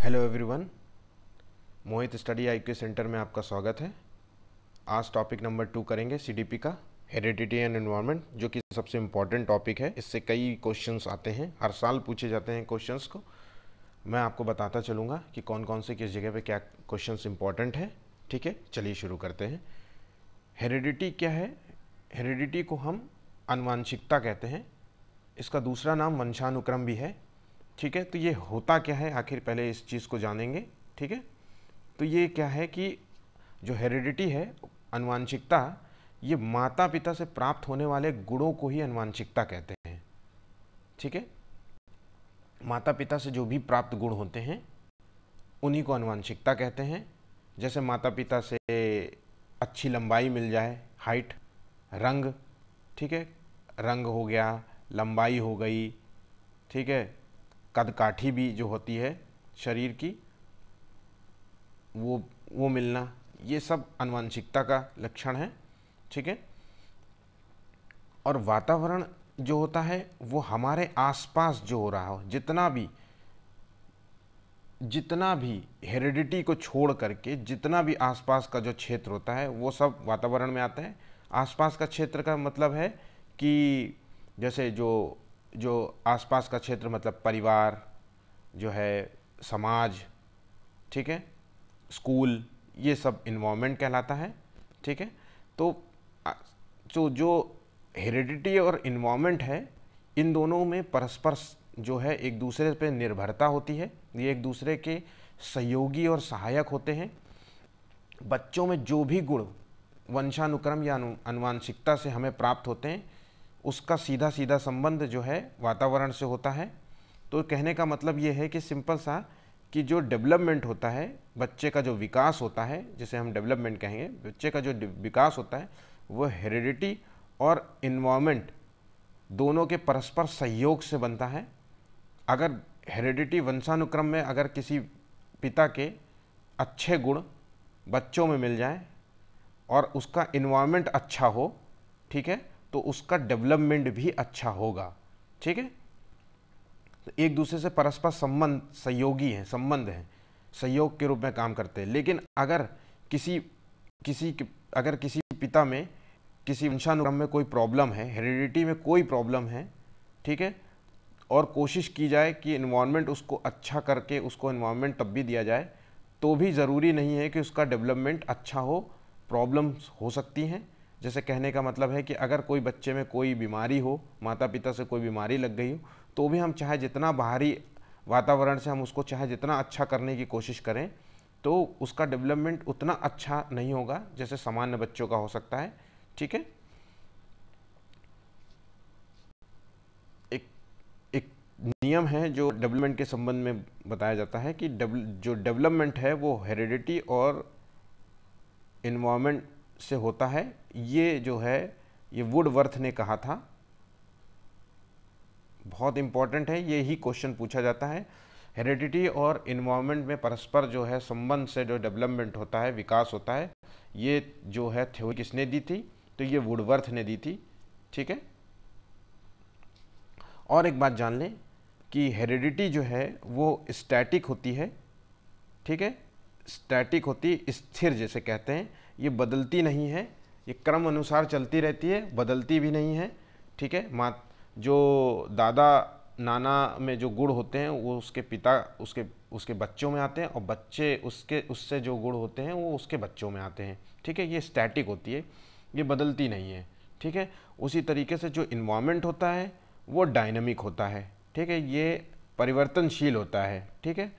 Hello everyone, मोहित study IQ centre में आपका स्वागत है। आज टॉपिक नंबर 2 करेंगे सीडीपी का, हेरिडिटी एंड एनवायरनमेंट, जो कि सबसे इम्पॉर्टेंट टॉपिक है। इससे कई क्वेश्चंस आते हैं, हर साल पूछे जाते हैं क्वेश्चंस को। मैं आपको बताता चलूँगा कि कौन कौन से किस जगह पे क्या क्वेश्चंस इंपॉर्टेंट है। ठीक है, चलिए शुरू करते हैं। हेरिडिटी क्या है? हेरिडिटी को हम आनुवांशिकता कहते हैं। इसका दूसरा नाम वंशानुक्रम भी है। ठीक है, तो ये होता क्या है आखिर, पहले इस चीज़ को जानेंगे। ठीक है, तो ये क्या है कि जो हेरिडिटी है, आनुवांशिकता, ये माता पिता से प्राप्त होने वाले गुणों को ही आनुवांशिकता कहते हैं। ठीक है, माता पिता से जो भी प्राप्त गुण होते हैं उन्हीं को आनुवांशिकता कहते हैं। जैसे माता पिता से अच्छी लंबाई मिल जाए, हाइट, रंग, ठीक है, रंग हो गया, लंबाई हो गई, ठीक है, कद काठी भी जो होती है शरीर की, वो मिलना, ये सब आनुवांशिकता का लक्षण है। ठीक है, और वातावरण जो होता है वो हमारे आसपास जो हो रहा हो, जितना भी हेरिडिटी को छोड़ करके जितना भी आसपास का जो क्षेत्र होता है वो सब वातावरण में आता है। आसपास का क्षेत्र का मतलब है कि जैसे जो जो आसपास का क्षेत्र मतलब परिवार जो है, समाज, ठीक है, स्कूल, ये सब इन्वायरमेंट कहलाता है। ठीक है, तो जो हेरिडिटी और इन्वायरमेंट है, इन दोनों में परस्पर जो है एक दूसरे पे निर्भरता होती है। ये एक दूसरे के सहयोगी और सहायक होते हैं। बच्चों में जो भी गुण वंशानुक्रम या आनुवांशिकता से हमें प्राप्त होते हैं, उसका सीधा सीधा संबंध जो है वातावरण से होता है। तो कहने का मतलब ये है कि सिंपल सा, कि जो डेवलपमेंट होता है, बच्चे का जो विकास होता है, जिसे हम डेवलपमेंट कहेंगे, बच्चे का जो विकास होता है वो हेरिडिटी और इन्वायरमेंट दोनों के परस्पर सहयोग से बनता है। अगर हेरिडिटी वंशानुक्रम में अगर किसी पिता के अच्छे गुण बच्चों में मिल जाए और उसका इन्वायरमेंट अच्छा हो, ठीक है, तो उसका डेवलपमेंट भी अच्छा होगा। ठीक है, तो एक दूसरे से परस्पर संबंध, सहयोगी हैं, संबंध हैं, सहयोग के रूप में काम करते हैं। लेकिन अगर किसी किसी अगर किसी पिता में किसी वंशानुक्रम में कोई प्रॉब्लम है, हेरिडिटी में कोई प्रॉब्लम है, ठीक है, और कोशिश की जाए कि इन्वायरमेंट उसको अच्छा करके उसको इन्वायरमेंट तब भी दिया जाए, तो भी ज़रूरी नहीं है कि उसका डेवलपमेंट अच्छा हो, प्रॉब्लम्स हो सकती हैं। जैसे कहने का मतलब है कि अगर कोई बच्चे में कोई बीमारी हो, माता पिता से कोई बीमारी लग गई हो, तो भी हम चाहे जितना बाहरी वातावरण से हम उसको चाहे जितना अच्छा करने की कोशिश करें, तो उसका डेवलपमेंट उतना अच्छा नहीं होगा जैसे सामान्य बच्चों का हो सकता है। ठीक है, एक एक नियम है जो डेवलपमेंट के संबंध में बताया जाता है कि जो डेवलपमेंट है वो हेरिडिटी और इन्वायरमेंट से होता है। ये जो है, ये वुडवर्थ ने कहा था, बहुत इंपॉर्टेंट है, ये ही क्वेश्चन पूछा जाता है। हेरिडिटी और इन्वायरमेंट में परस्पर जो है संबंध से जो डेवलपमेंट होता है, विकास होता है, ये जो है थ्योरी किसने दी थी? तो ये वुडवर्थ ने दी थी। ठीक है, और एक बात जान लें कि हेरिडिटी जो है वो स्टैटिक होती है। ठीक है, स्टैटिक होती, स्थिर जैसे कहते हैं, ये बदलती नहीं है, ये क्रम अनुसार चलती रहती है, बदलती भी नहीं है। ठीक है, जो दादा नाना में जो गुण होते हैं वो उसके पिता उसके बच्चों में आते हैं, और बच्चे उससे जो गुण होते हैं वो उसके बच्चों में आते हैं। ठीक है, ये स्टैटिक होती है, ये बदलती नहीं है। ठीक है, उसी तरीके से जो इन्वायरमेंट होता है वो डायनामिक होता है। ठीक है, ये परिवर्तनशील होता है। ठीक है,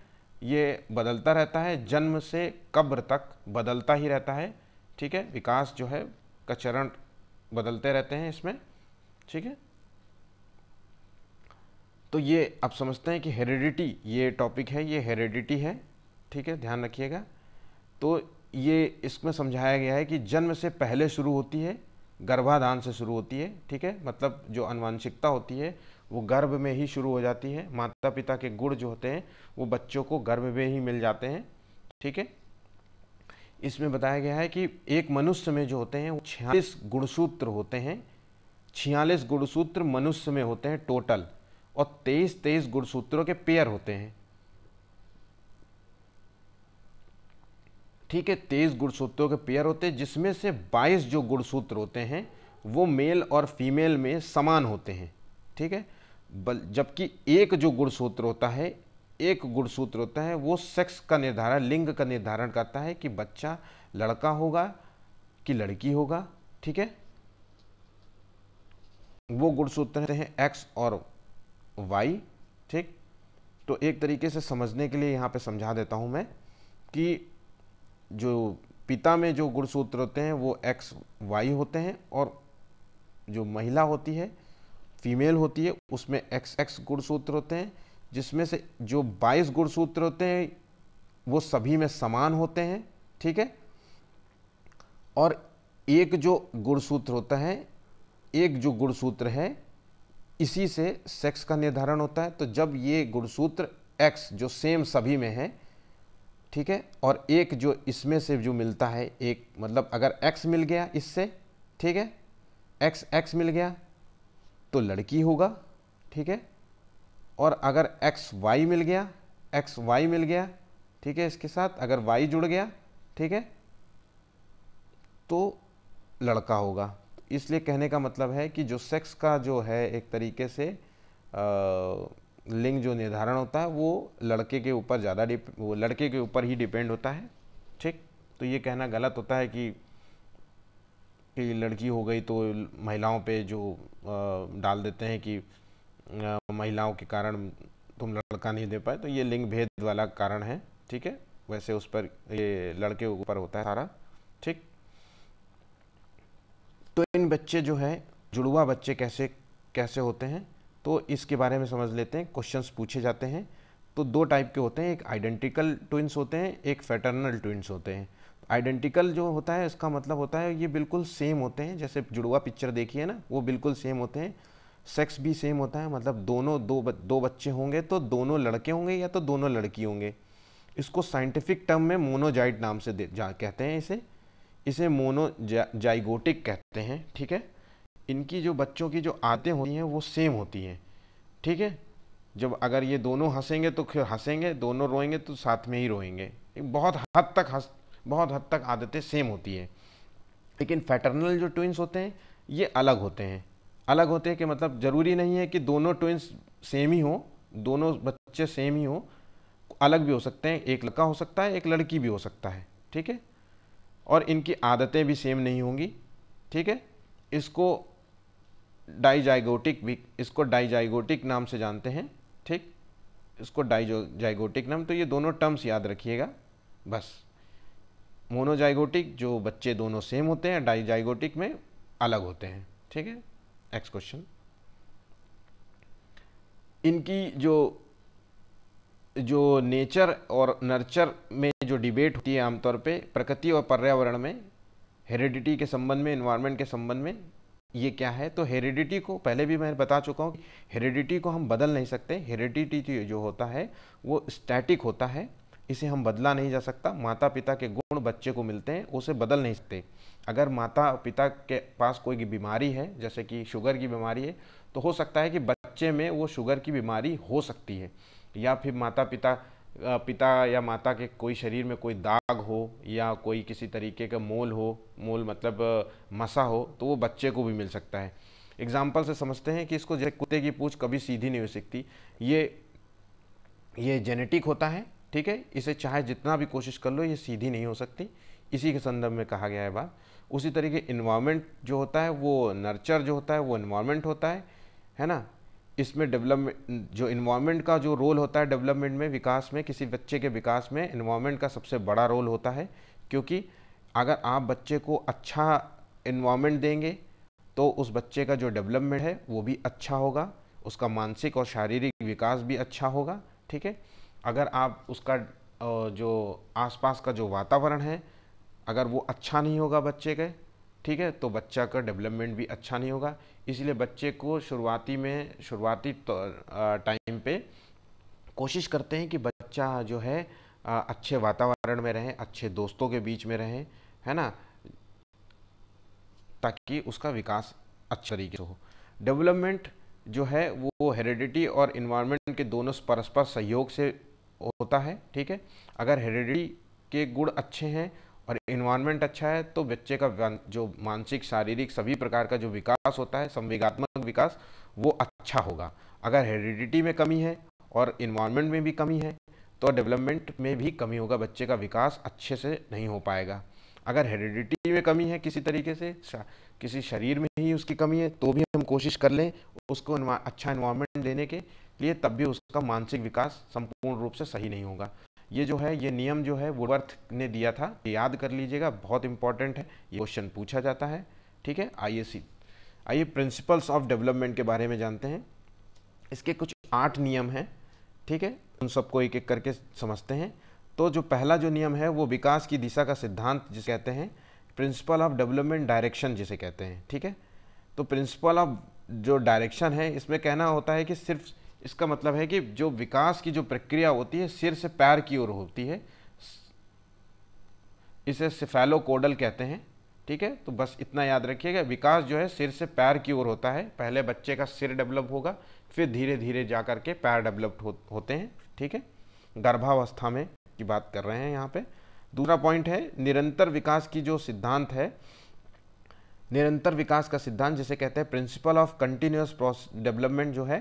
ये बदलता रहता है, जन्म से कब्र तक बदलता ही रहता है। ठीक है, विकास जो है का चरण बदलते रहते हैं इसमें। ठीक है, तो ये आप समझते हैं कि हेरिडिटी, ये टॉपिक है, ये हेरिडिटी है। ठीक है, ध्यान रखिएगा। तो ये इसमें समझाया गया है कि जन्म से पहले शुरू होती है, गर्भाधान से शुरू होती है। ठीक है, मतलब जो आनुवांशिकता होती है वो गर्भ में ही शुरू हो जाती है। माता पिता के गुण जो होते हैं वो बच्चों को गर्भ में ही मिल जाते हैं। ठीक है, इसमें बताया गया है कि एक मनुष्य में जो होते हैं वो 46 गुणसूत्र होते हैं। 46 गुणसूत्र मनुष्य में होते हैं टोटल, और 23 गुणसूत्रों के पेयर होते हैं। ठीक है, 23 गुणसूत्रों के पेयर होते हैं, जिसमें से 22 जो गुणसूत्र होते हैं वो मेल और फीमेल में समान होते हैं। ठीक है, जबकि एक जो गुणसूत्र होता है, एक गुणसूत्र होता है वो सेक्स का निर्धारण, लिंग का निर्धारण करता है कि बच्चा लड़का होगा कि लड़की होगा। ठीक है, वो गुणसूत्र हैं एक्स और वाई। ठीक, तो एक तरीके से समझने के लिए यहाँ पे समझा देता हूँ मैं कि जो पिता में जो गुणसूत्र होते हैं वो एक्स वाई होते हैं, और जो महिला होती है, फीमेल होती है, उसमें एक्स एक्स गुणसूत्र होते हैं, जिसमें से जो 22 गुणसूत्र होते हैं वो सभी में समान होते हैं। ठीक है, और एक जो गुणसूत्र होता है, एक जो गुणसूत्र है, इसी से सेक्स का निर्धारण होता है। तो जब ये गुणसूत्र एक्स जो सेम सभी में है, ठीक है, और एक जो इसमें से जो मिलता है, एक मतलब अगर एक्स मिल गया इससे, ठीक है, एक्स एक्स मिल गया तो लड़की होगा। ठीक है, और अगर एक्स वाई मिल गया, एक्स वाई मिल गया, ठीक है, इसके साथ अगर वाई जुड़ गया, ठीक है, तो लड़का होगा। इसलिए कहने का मतलब है कि जो सेक्स का जो है एक तरीके से लिंग जो निर्धारण होता है वो लड़के के ऊपर ज़्यादा वो लड़के के ऊपर ही डिपेंड होता है। ठीक, तो ये कहना गलत होता है कि लड़की हो गई तो महिलाओं पे जो डाल देते हैं कि महिलाओं के कारण तुम लड़का नहीं दे पाए, तो ये लिंग भेद वाला कारण है। ठीक है, वैसे उस पर ये लड़के ऊपर होता है सारा। ठीक, तो इन बच्चे जो है जुड़वा बच्चे कैसे कैसे होते हैं, तो इसके बारे में समझ लेते हैं। क्वेश्चंस पूछे जाते हैं तो दो टाइप के होते हैं, एक आइडेंटिकल ट्विंस होते हैं, एक फैटर्नल ट्विंस होते हैं। आइडेंटिकल जो होता है इसका मतलब होता है ये बिल्कुल सेम होते हैं, जैसे जुड़वा पिक्चर देखी है ना, वो बिल्कुल सेम होते हैं। सेक्स भी सेम होता है, मतलब दोनों दो बच्चे होंगे तो दोनों लड़के होंगे या तो दोनों लड़की होंगे। इसको साइंटिफिक टर्म में मोनोजाइट नाम से कहते हैं, इसे मोनोजाइगोटिक कहते हैं। ठीक है, इनकी जो बच्चों की जो आदतें होती हैं वो सेम होती हैं। ठीक है, जब अगर ये दोनों हंसेंगे तो फिर हंसेंगे, दोनों रोएंगे तो साथ में ही रोएंगे। बहुत हद तक आदतें सेम होती हैं। लेकिन फैटर्नल जो ट्विंस होते हैं ये अलग होते हैं। अलग होते हैं कि मतलब ज़रूरी नहीं है कि दोनों ट्विंस सेम ही हो, दोनों बच्चे सेम ही हो, अलग भी हो सकते हैं। एक लड़का हो सकता है, एक लड़की भी हो सकता है। ठीक है, और इनकी आदतें भी सेम नहीं होंगी। ठीक है, इसको डाइजाइगोटिक नाम से जानते हैं। ठीक, इसको डाइजाइगोटिक नाम, तो ये दोनों टर्म्स याद रखिएगा बस। मोनोजाइगोटिक जो बच्चे दोनों सेम होते हैं, डाइजाइगोटिक में अलग होते हैं। ठीक है, नेक्स्ट क्वेश्चन। इनकी जो नेचर और नर्चर में जो डिबेट होती है आमतौर पे प्रकृति और पर्यावरण में, हेरिडिटी के संबंध में, एनवायरनमेंट के संबंध में, ये क्या है। तो हेरिडिटी को पहले भी मैं बता चुका हूँ, हेरिडिटी को हम बदल नहीं सकते। हेरिडिटी जो होता है वो स्टैटिक होता है, इसे हम बदला नहीं जा सकता। माता पिता के गुण बच्चे को मिलते हैं, उसे बदल नहीं सकते। अगर माता पिता के पास कोई बीमारी है, जैसे कि शुगर की बीमारी है, तो हो सकता है कि बच्चे में वो शुगर की बीमारी हो सकती है, या फिर पिता या माता के कोई शरीर में कोई दाग हो, या कोई किसी तरीके का मोल मतलब मसा हो, तो वो बच्चे को भी मिल सकता है। एग्जाम्पल से समझते हैं कि इसको, जैसे कुत्ते की पूंछ कभी सीधी नहीं हो सकती, ये जेनेटिक होता है। ठीक है, इसे चाहे जितना भी कोशिश कर लो ये सीधी नहीं हो सकती, इसी के संदर्भ में कहा गया है बात। उसी तरीके इन्वायरमेंट जो होता है वो नर्चर जो होता है वो इन्वायरमेंट होता है ना। इसमें डेवलपमेंट, जो इन्वायरमेंट का जो रोल होता है डेवलपमेंट में, विकास में, किसी बच्चे के विकास में इन्वायरमेंट का सबसे बड़ा रोल होता है। क्योंकि अगर आप बच्चे को अच्छा इन्वायरमेंट देंगे तो उस बच्चे का जो डेवलपमेंट है वो भी अच्छा होगा, उसका मानसिक और शारीरिक विकास भी अच्छा होगा। ठीक है, अगर आप उसका जो आसपास का जो वातावरण है अगर वो अच्छा नहीं होगा बच्चे के, ठीक है, तो बच्चा का डेवलपमेंट भी अच्छा नहीं होगा। इसलिए बच्चे को शुरुआती टाइम पे कोशिश करते हैं कि बच्चा जो है अच्छे वातावरण में रहे, अच्छे दोस्तों के बीच में रहे, है ना, ताकि उसका विकास अच्छे तरीके से हो। डेवलपमेंट जो है वो हेरिडिटी और इन्वायरमेंट के दोनों परस्पर सहयोग से होता है। ठीक है, अगर हेरिडिटी के गुण अच्छे हैं और इन्वायरमेंट अच्छा है तो बच्चे का जो मानसिक शारीरिक सभी प्रकार का जो विकास होता है, संवेगात्मक विकास, वो अच्छा होगा। अगर हेरिडिटी में कमी है और इन्वायरमेंट में भी कमी है तो डेवलपमेंट में भी कमी होगा, बच्चे का विकास अच्छे से नहीं हो पाएगा। अगर हेरिडिटी में कमी है किसी तरीके से, किसी शरीर में ही उसकी कमी है, तो भी हम कोशिश कर लें उसको अच्छा इन्वायरमेंट देने के लिए, तब भी उसका मानसिक विकास संपूर्ण रूप से सही नहीं होगा। ये जो है, ये नियम जो है वुडवर्थ ने दिया था, ये याद कर लीजिएगा, बहुत इंपॉर्टेंट है, ये क्वेश्चन पूछा जाता है। ठीक है, आइए प्रिंसिपल्स ऑफ डेवलपमेंट के बारे में जानते हैं। इसके कुछ 8 नियम हैं। ठीक है, उन सबको एक एक करके समझते हैं। तो जो पहला जो नियम है वो विकास की दिशा का सिद्धांत जिसे कहते हैं, प्रिंसिपल ऑफ डेवलपमेंट डायरेक्शन जिसे कहते हैं। ठीक है, तो प्रिंसिपल ऑफ जो डायरेक्शन है, इसमें कहना होता है कि सिर्फ, इसका मतलब है कि जो विकास की जो प्रक्रिया होती है सिर से पैर की ओर होती है, इसे सेफेलोकोडल कहते हैं। ठीक है, तो बस इतना याद रखिएगा, विकास जो है सिर से पैर की ओर होता है। पहले बच्चे का सिर डेवलप होगा, फिर धीरे धीरे जा करके पैर डेवलप होते हैं। ठीक है, गर्भावस्था में की बात कर रहे हैं यहाँ पे। दूसरा पॉइंट है निरंतर विकास की जो सिद्धांत है, निरंतर विकास का सिद्धांत जिसे कहते हैं प्रिंसिपल ऑफ कंटिन्यूअस डेवलपमेंट जो है,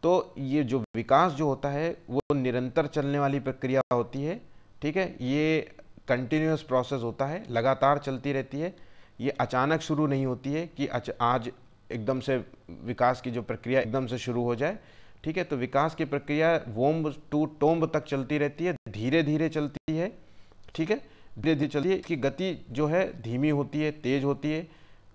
तो ये जो विकास जो होता है वो निरंतर चलने वाली प्रक्रिया होती है। ठीक है, ये कंटिन्यूअस प्रोसेस होता है, लगातार चलती रहती है, ये अचानक शुरू नहीं होती है कि आज एकदम से विकास की जो प्रक्रिया एकदम से शुरू हो जाए। ठीक है, तो विकास की प्रक्रिया वोम्ब टू टोम्ब तक चलती रहती है, धीरे धीरे चलती है। ठीक है, धीरे धीरे चलती है, इसकी गति जो है धीमी होती है, तेज होती है।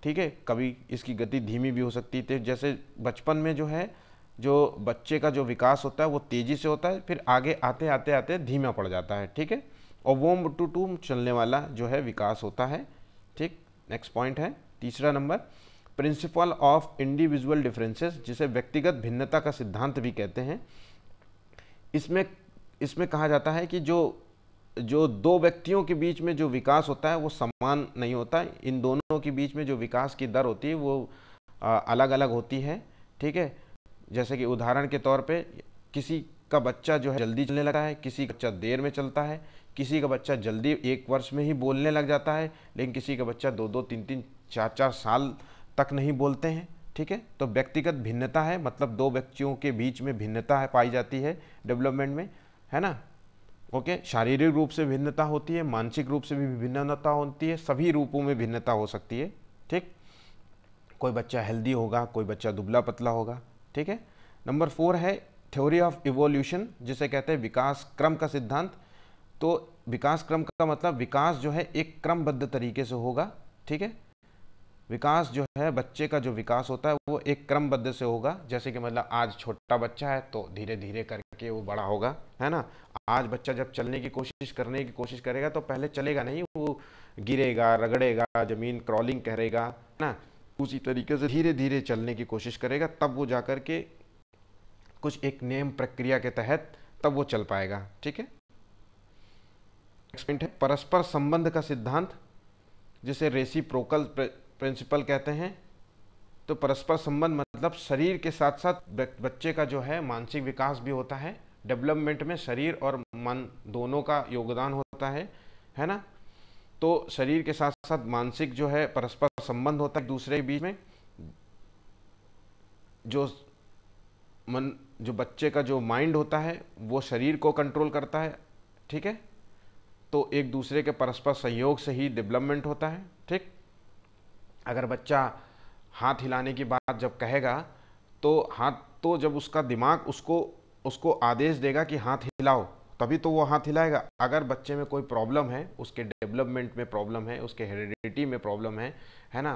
ठीक है, कभी इसकी गति धीमी भी हो सकती है। जैसे बचपन में जो है, जो बच्चे का जो विकास होता है वो तेजी से होता है, फिर आगे आते आते आते धीमा पड़ जाता है। ठीक है, और वोम्ब टू टोम्ब चलने वाला जो है विकास होता है। ठीक, नेक्स्ट पॉइंट है तीसरा number, principle of individual differences जिसे व्यक्तिगत भिन्नता का सिद्धांत भी कहते हैं। इसमें कहा जाता है कि जो दो व्यक्तियों के बीच में जो विकास होता है वो समान नहीं होता, इन दोनों के बीच में जो विकास की दर होती है वो अलग अलग होती है। ठीक है, जैसे कि उदाहरण के तौर पे किसी का बच्चा जो है जल्दी चलने लगता है, किसी का बच्चा देर में चलता है, किसी का बच्चा जल्दी 1 वर्ष में ही बोलने लग जाता है, लेकिन किसी का बच्चा 2-2, 3-3, 4-4 साल तक नहीं बोलते हैं। ठीक है, तो व्यक्तिगत भिन्नता है, मतलब दो व्यक्तियों के बीच में भिन्नता है पाई जाती है डेवलपमेंट में, है ना। ओके, शारीरिक रूप से भिन्नता होती है, मानसिक रूप से भी भिन्नता होती है, सभी रूपों में भिन्नता हो सकती है। ठीक, कोई बच्चा हेल्दी होगा, कोई बच्चा दुबला पतला होगा। ठीक है, नंबर 4 है थ्योरी ऑफ इवोल्यूशन जिसे कहते हैं विकास क्रम का सिद्धांत। तो विकास क्रम का मतलब विकास जो है एक क्रमबद्ध तरीके से होगा। ठीक है, विकास जो है बच्चे का जो विकास होता है वो एक क्रमबद्ध से होगा। जैसे कि मतलब आज छोटा बच्चा है तो धीरे धीरे करके वो बड़ा होगा, है ना। आज बच्चा जब चलने की करने की कोशिश करेगा तो पहले चलेगा नहीं, वो गिरेगा, रगड़ेगा, जमीन क्रॉलिंग करेगा, है ना। उसी तरीके से धीरे धीरे चलने की कोशिश करेगा, तब वो जाकर के कुछ एक नियम प्रक्रिया के तहत तब वो चल पाएगा। ठीक है, नेक्स्ट पॉइंट है परस्पर संबंध का सिद्धांत जिसे रेसिप्रोकल प्रिंसिपल कहते हैं। तो परस्पर संबंध मतलब शरीर के साथ साथ बच्चे का जो है मानसिक विकास भी होता है। डेवलपमेंट में शरीर और मन दोनों का योगदान होता है ना। तो शरीर के साथ साथ मानसिक जो है परस्पर संबंध होता है दूसरे के बीच में। जो बच्चे का जो माइंड होता है वो शरीर को कंट्रोल करता है। ठीक है, तो एक दूसरे के परस्पर संयोग से ही डेवलपमेंट होता है। ठीक, अगर बच्चा हाथ हिलाने की बात जब कहेगा तो जब उसका दिमाग उसको आदेश देगा कि हाथ हिलाओ, तभी तो वो हाथ हिलाएगा। अगर बच्चे में कोई प्रॉब्लम है, उसके डेवलपमेंट में प्रॉब्लम है, उसके हेरिडिटी में प्रॉब्लम है ना,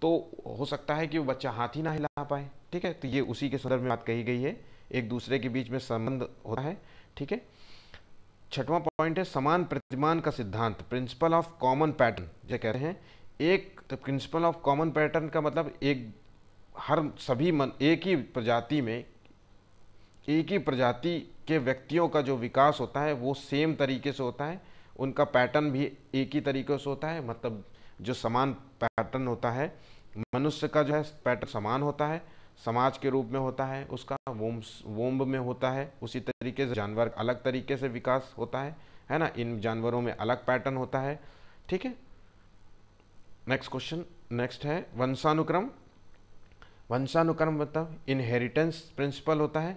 तो हो सकता है कि वो बच्चा हाथ ही ना हिला पाए। ठीक है, तो ये उसी के संदर्भ में बात कही गई है, एक दूसरे के बीच में संबंध होता है। ठीक है, 6वां पॉइंट है समान प्रतिमान का सिद्धांत, प्रिंसिपल ऑफ कॉमन पैटर्न जो कहते हैं। प्रिंसिपल ऑफ कॉमन पैटर्न का मतलब एक ही प्रजाति के व्यक्तियों का जो विकास होता है वो सेम तरीके से होता है, उनका पैटर्न भी एक ही तरीके से होता है। मतलब जो समान पैटर्न होता है, मनुष्य का जो है पैटर्न समान होता है, समाज के रूप में होता है, उसका वोम्ब में होता है। उसी तरीके से जानवर अलग तरीके से विकास होता है ना। इन जानवरों में अलग पैटर्न होता है, ठीक है। नेक्स्ट क्वेश्चन, नेक्स्ट है वंशानुक्रम। वंशानुक्रम मतलब इनहेरिटेंस प्रिंसिपल होता है।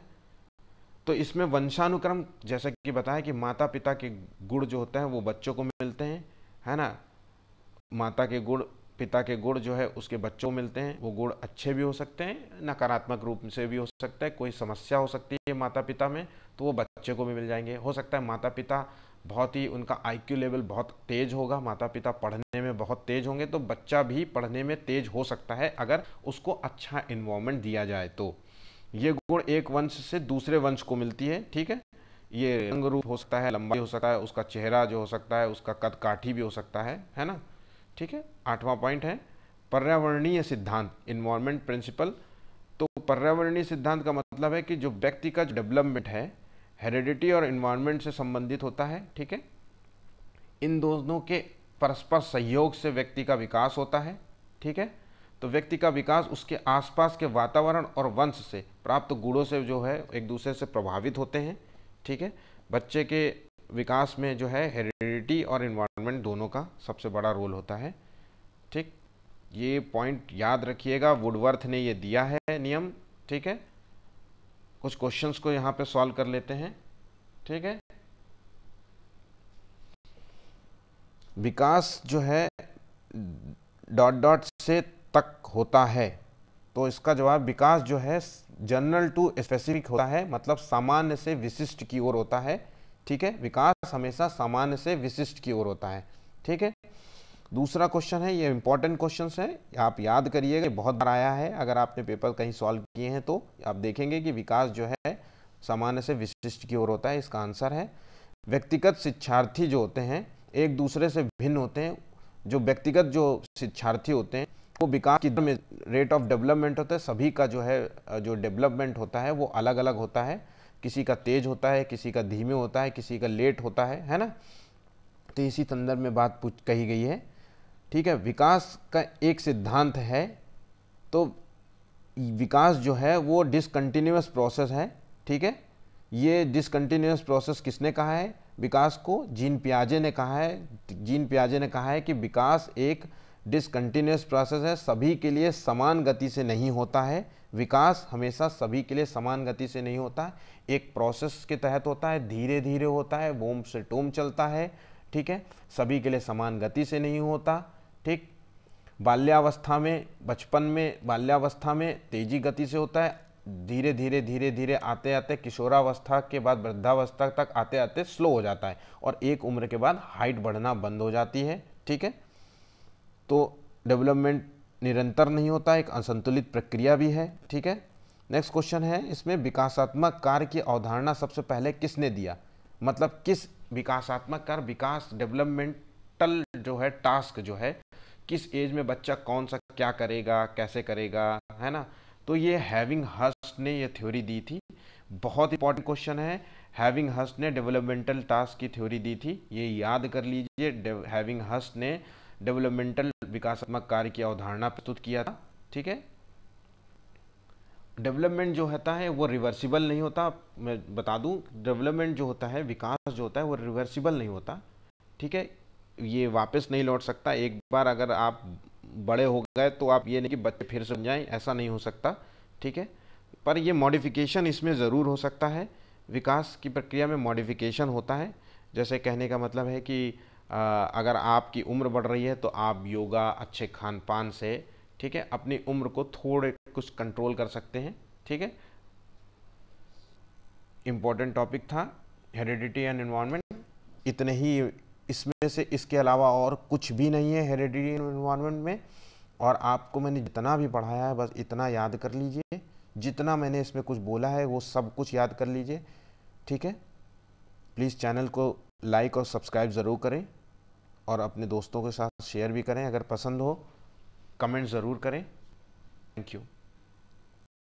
तो इसमें वंशानुक्रम जैसा कि बताया कि माता पिता के गुण जो होता है वो बच्चों को मिलते हैं, है ना। माता के गुण, पिता के गुण जो है उसके बच्चों को मिलते हैं। वो गुण अच्छे भी हो सकते हैं, नकारात्मक रूप से भी हो सकता है। कोई समस्या हो सकती है माता पिता में तो वो बच्चे को भी मिल जाएंगे। हो सकता है माता पिता बहुत ही, उनका आईक्यू लेवल बहुत तेज होगा, माता पिता पढ़ने में बहुत तेज होंगे, तो बच्चा भी पढ़ने में तेज हो सकता है अगर उसको अच्छा इन्वायरमेंट दिया जाए तो। ये गुण एक वंश से दूसरे वंश को मिलती है, ठीक है। ये रंग रूप हो सकता है, लंबाई हो सकता है, उसका चेहरा जो हो सकता है, उसका कद काठी भी हो सकता है ना, ठीक है। 8वां पॉइंट है पर्यावरणीय सिद्धांत, इन्वायरमेंट प्रिंसिपल। तो पर्यावरणीय सिद्धांत का मतलब है कि जो व्यक्ति का डेवलपमेंट है हेरिडिटी और इन्वायरमेंट से संबंधित होता है, ठीक है। इन दोनों के परस्पर सहयोग से व्यक्ति का विकास होता है, ठीक है। तो व्यक्ति का विकास उसके आसपास के वातावरण और वंश से प्राप्त गुणों से जो है एक दूसरे से प्रभावित होते हैं, ठीक है। बच्चे के विकास में जो है हेरिडिटी और इन्वायरमेंट दोनों का सबसे बड़ा रोल होता है, ठीक। ये पॉइंट याद रखिएगा, वुडवर्थ ने ये दिया है नियम, ठीक है। कुछ क्वेश्चंस को यहाँ पे सॉल्व कर लेते हैं, ठीक है। विकास जो है डॉट डॉट से तक होता है, तो इसका जवाब विकास जो है जनरल टू स्पेसिफिक होता है, मतलब सामान्य से विशिष्ट की ओर होता है, ठीक है। विकास हमेशा सामान्य से विशिष्ट की ओर होता है, ठीक है। दूसरा क्वेश्चन है, ये इंपॉर्टेंट क्वेश्चन है, आप याद करिएगा, बहुत बार आया है। अगर आपने पेपर कहीं सॉल्व किए हैं तो आप देखेंगे कि विकास जो है सामान्य से विशिष्ट की ओर होता है। इसका आंसर है व्यक्तिगत शिक्षार्थी जो होते हैं एक दूसरे से भिन्न होते हैं। जो व्यक्तिगत जो शिक्षार्थी होते हैं वो विकास की में रेट ऑफ डेवलपमेंट होता है, सभी का जो है जो डेवलपमेंट होता है वो अलग अलग होता है। किसी का तेज होता है, किसी का धीमे होता है, किसी का लेट होता है ना। तो इसी संदर्भ में बात कही गई है, ठीक है। विकास का एक सिद्धांत है, तो विकास जो है वो डिसकंटिन्यूअस प्रोसेस है, ठीक है। ये डिसकंटिन्यूअस प्रोसेस किसने कहा है विकास को? जीन पियाजे ने कहा है। जीन पियाजे ने कहा है कि विकास एक डिसकंटिन्यूअस प्रोसेस है, सभी के लिए समान गति से नहीं होता है। विकास हमेशा सभी के लिए समान गति से नहीं होता, एक प्रोसेस के तहत होता है, धीरे धीरे होता है, वोम से टोम चलता है, ठीक है। सभी के लिए समान गति से नहीं होता, ठीक। बाल्यावस्था में, बचपन में, बाल्यावस्था में तेजी गति से होता है, धीरे धीरे आते आते किशोरावस्था के बाद वृद्धावस्था तक आते आते स्लो हो जाता है, और एक उम्र के बाद हाइट बढ़ना बंद हो जाती है, ठीक है। तो डेवलपमेंट निरंतर नहीं होता, एक असंतुलित प्रक्रिया भी है, ठीक है। नेक्स्ट क्वेश्चन है, इसमें विकासात्मक कार्य की अवधारणा सबसे पहले किसने दिया? मतलब किस विकासात्मक कार्य, विकास डेवलपमेंटल जो है टास्क जो है, किस एज में बच्चा कौन सा क्या करेगा, कैसे करेगा, है ना। तो ये हैविंग हर्स्ट ने ये थ्योरी दी थी, बहुत इंपॉर्टेंट क्वेश्चन है। हैविंग हर्स्ट ने डेवलपमेंटल टास्क की थ्योरी दी थी, ये याद कर लीजिए। हैविंग हर्स्ट ने डेवलपमेंटल विकासात्मक कार्य की अवधारणा प्रस्तुत किया था, ठीक है। डेवलपमेंट जो होता है वो रिवर्सिबल नहीं होता, मैं बता दूं, डेवलपमेंट जो होता है, विकास जो होता है वो रिवर्सिबल नहीं होता, ठीक है। ये वापस नहीं लौट सकता। एक बार अगर आप बड़े हो गए तो आप ये नहीं कि बच्चे फिर से बन जाएं, ऐसा नहीं हो सकता, ठीक है। पर ये मॉडिफिकेशन इसमें ज़रूर हो सकता है, विकास की प्रक्रिया में मॉडिफिकेशन होता है। जैसे कहने का मतलब है कि अगर आपकी उम्र बढ़ रही है तो आप योगा, अच्छे खान पान से, ठीक है, अपनी उम्र को थोड़े कुछ कंट्रोल कर सकते हैं, ठीक है। इम्पोर्टेंट टॉपिक था हेरिडिटी एंड एनवायरनमेंट, इतने ही इसमें से, इसके अलावा और कुछ भी नहीं है हेरिडिटी एंड एनवायरनमेंट में। और आपको मैंने जितना भी पढ़ाया है बस इतना याद कर लीजिए, जितना मैंने इसमें कुछ बोला है वो सब कुछ याद कर लीजिए, ठीक है। प्लीज़ चैनल को लाइक और सब्सक्राइब ज़रूर करें, और अपने दोस्तों के साथ शेयर भी करें। अगर पसंद हो कमेंट ज़रूर करें। Thank you.